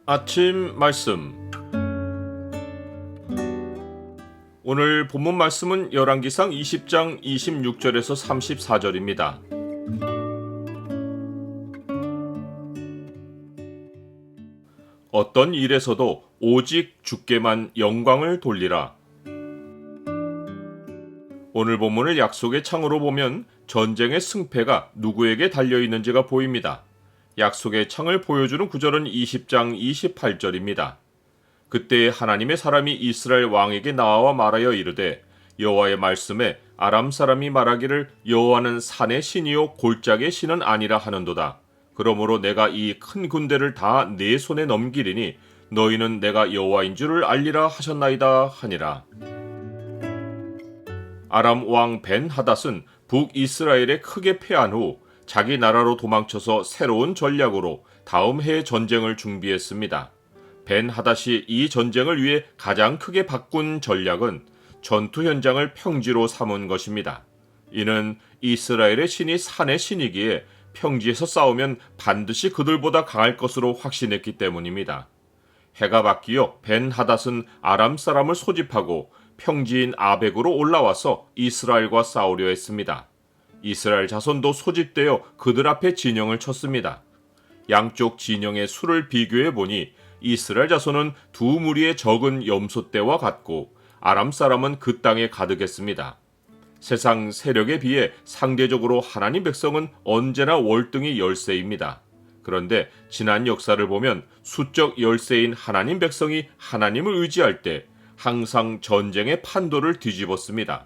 아침 말씀. 오늘 본문 말씀은 열왕기상 20장 26절에서 34절입니다. 어떤 일에서도 오직 주께만 영광을 돌리라. 오늘 본문을 약속의 창으로 보면 전쟁의 승패가 누구에게 달려있는지가 보입니다. 약속의 창을 보여주는 구절은 20장 28절입니다. 그때 하나님의 사람이 이스라엘 왕에게 나와 말하여 이르되 여호와의 말씀에 아람 사람이 말하기를 여호와는 산의 신이요 골짜기의 신은 아니라 하는도다. 그러므로 내가 이 큰 군대를 다 내 손에 넘기리니 너희는 내가 여호와인 줄을 알리라 하셨나이다 하니라. 아람 왕 벤 하닷은 북이스라엘에 크게 패한 후 자기 나라로 도망쳐서 새로운 전략으로 다음 해 전쟁을 준비했습니다. 벤 하닷이 이 전쟁을 위해 가장 크게 바꾼 전략은 전투 현장을 평지로 삼은 것입니다. 이는 이스라엘의 신이 산의 신이기에 평지에서 싸우면 반드시 그들보다 강할 것으로 확신했기 때문입니다. 해가 바뀌어 벤 하닷은 아람 사람을 소집하고 평지인 아벡으로 올라와서 이스라엘과 싸우려 했습니다. 이스라엘 자손도 소집되어 그들 앞에 진영을 쳤습니다. 양쪽 진영의 수를 비교해 보니 이스라엘 자손은 두 무리의 적은 염소떼와 같고 아람 사람은 그 땅에 가득했습니다. 세상 세력에 비해 상대적으로 하나님 백성은 언제나 월등히 열세입니다. 그런데 지난 역사를 보면 수적 열세인 하나님 백성이 하나님을 의지할 때 항상 전쟁의 판도를 뒤집었습니다.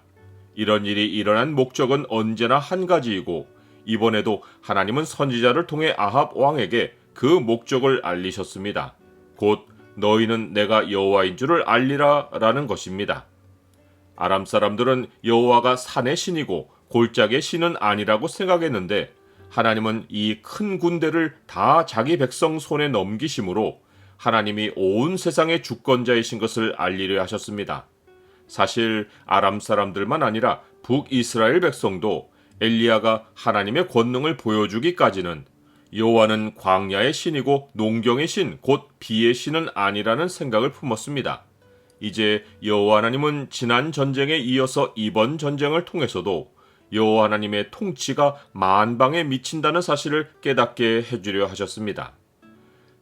이런 일이 일어난 목적은 언제나 한 가지이고 이번에도 하나님은 선지자를 통해 아합 왕에게 그 목적을 알리셨습니다. 곧 너희는 내가 여호와인 줄을 알리라 라는 것입니다. 아람 사람들은 여호와가 산의 신이고 골짜기의 신은 아니라고 생각했는데 하나님은 이 큰 군대를 다 자기 백성 손에 넘기심으로 하나님이 온 세상의 주권자이신 것을 알리려 하셨습니다. 사실 아람 사람들만 아니라 북이스라엘 백성도 엘리야가 하나님의 권능을 보여주기까지는 여호와는 광야의 신이고 농경의 신, 곧 비의 신은 아니라는 생각을 품었습니다. 이제 여호와 하나님은 지난 전쟁에 이어서 이번 전쟁을 통해서도 여호와 하나님의 통치가 만방에 미친다는 사실을 깨닫게 해주려 하셨습니다.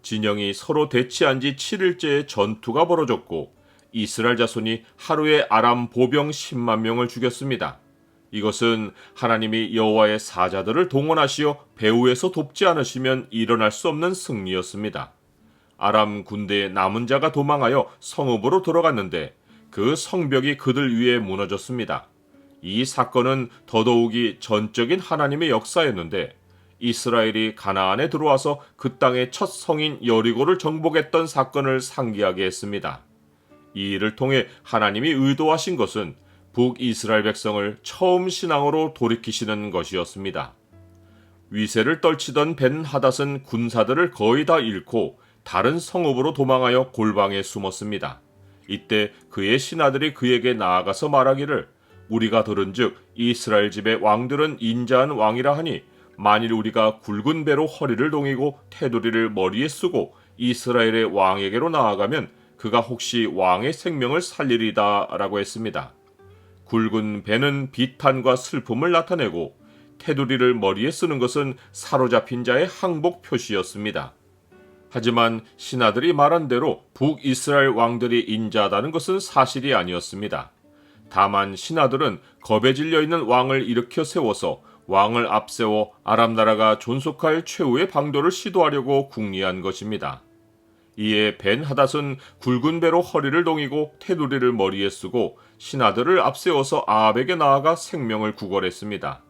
진영이 서로 대치한 지 7일째의 전투가 벌어졌고 이스라엘 자손이 하루에 아람 보병 10만 명을 죽였습니다. 이것은 하나님이 여호와의 사자들을 동원하시어 배후에서 돕지 않으시면 일어날 수 없는 승리였습니다. 아람 군대의 남은 자가 도망하여 성읍으로 들어갔는데 그 성벽이 그들 위에 무너졌습니다. 이 사건은 더더욱이 전적인 하나님의 역사였는데 이스라엘이 가나안에 들어와서 그 땅의 첫 성인 여리고를 정복했던 사건을 상기하게 했습니다. 이 일을 통해 하나님이 의도하신 것은 북이스라엘 백성을 처음 신앙으로 돌이키시는 것이었습니다. 위세를 떨치던 벤 하닷은 군사들을 거의 다 잃고 다른 성읍으로 도망하여 골방에 숨었습니다. 이때 그의 신하들이 그에게 나아가서 말하기를 우리가 들은즉 이스라엘 집의 왕들은 인자한 왕이라 하니 만일 우리가 굵은 배로 허리를 동이고 테두리를 머리에 쓰고 이스라엘의 왕에게로 나아가면 그가 혹시 왕의 생명을 살리리다 라고 했습니다. 굵은 배는 비탄과 슬픔을 나타내고 테두리를 머리에 쓰는 것은 사로잡힌 자의 항복 표시였습니다. 하지만 신하들이 말한 대로 북이스라엘 왕들이 인자하다는 것은 사실이 아니었습니다. 다만 신하들은 겁에 질려 있는 왕을 일으켜 세워서 왕을 앞세워 아람 나라가 존속할 최후의 방도를 시도하려고 궁리한 것입니다. 이에 벤 하닷은 굵은 배로 허리를 동이고 테두리를 머리에 쓰고 신하들을 앞세워서 아합에게 나아가 생명을 구걸했습니다.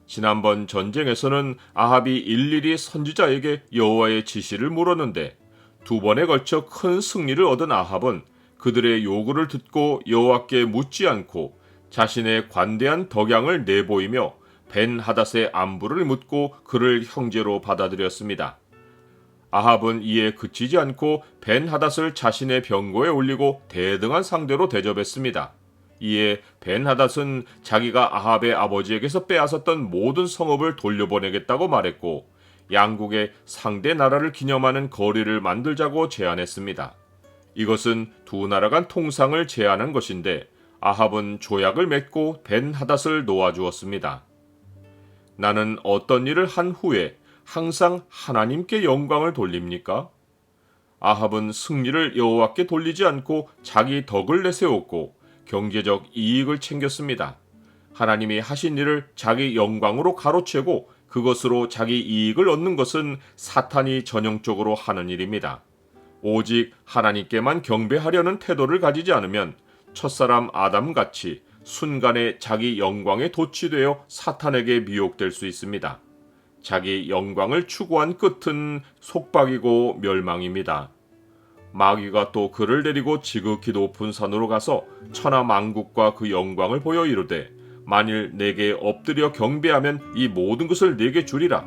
지난번 전쟁에서는 아합이 일일이 선지자에게 여호와의 지시를 물었는데 두 번에 걸쳐 큰 승리를 얻은 아합은 그들의 요구를 듣고 여호와께 묻지 않고 자신의 관대한 덕양을 내보이며 벤 하닷의 안부를 묻고 그를 형제로 받아들였습니다. 아합은 이에 그치지 않고 벤 하닷을 자신의 병거에 올리고 대등한 상대로 대접했습니다. 이에 벤 하닷은 자기가 아합의 아버지에게서 빼앗았던 모든 성읍을 돌려보내겠다고 말했고 양국의 상대 나라를 기념하는 거리를 만들자고 제안했습니다. 이것은 두 나라 간 통상을 제안한 것인데 아합은 조약을 맺고 벤하닷을 놓아주었습니다. 나는 어떤 일을 한 후에 항상 하나님께 영광을 돌립니까? 아합은 승리를 여호와께 돌리지 않고 자기 덕을 내세웠고 경제적 이익을 챙겼습니다. 하나님이 하신 일을 자기 영광으로 가로채고 그것으로 자기 이익을 얻는 것은 사탄이 전형적으로 하는 일입니다. 오직 하나님께만 경배하려는 태도를 가지지 않으면 첫사람 아담같이 순간에 자기 영광에 도취되어 사탄에게 미혹될 수 있습니다. 자기 영광을 추구한 끝은 속박이고 멸망입니다. 마귀가 또 그를 데리고 지극히 높은 산으로 가서 천하 만국과 그 영광을 보여 이르되 만일 내게 엎드려 경배하면 이 모든 것을 내게 주리라.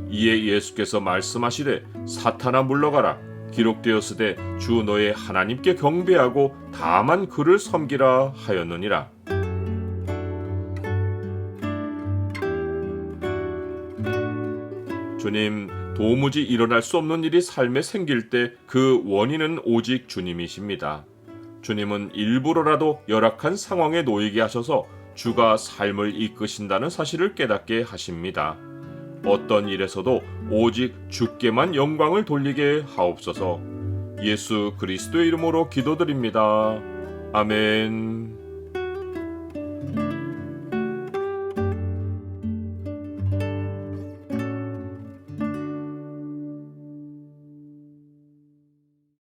이에 예수께서 말씀하시되 사탄아 물러가라. 기록되었으되 주 너의 하나님께 경배하고 다만 그를 섬기라 하였느니라. 주님, 도무지 일어날 수 없는 일이 삶에 생길 때 그 원인은 오직 주님이십니다. 주님은 일부러라도 열악한 상황에 놓이게 하셔서 주가 삶을 이끄신다는 사실을 깨닫게 하십니다. 어떤 일에서도 오직 주께만 영광을 돌리게 하옵소서. 예수 그리스도의 이름으로 기도드립니다. 아멘.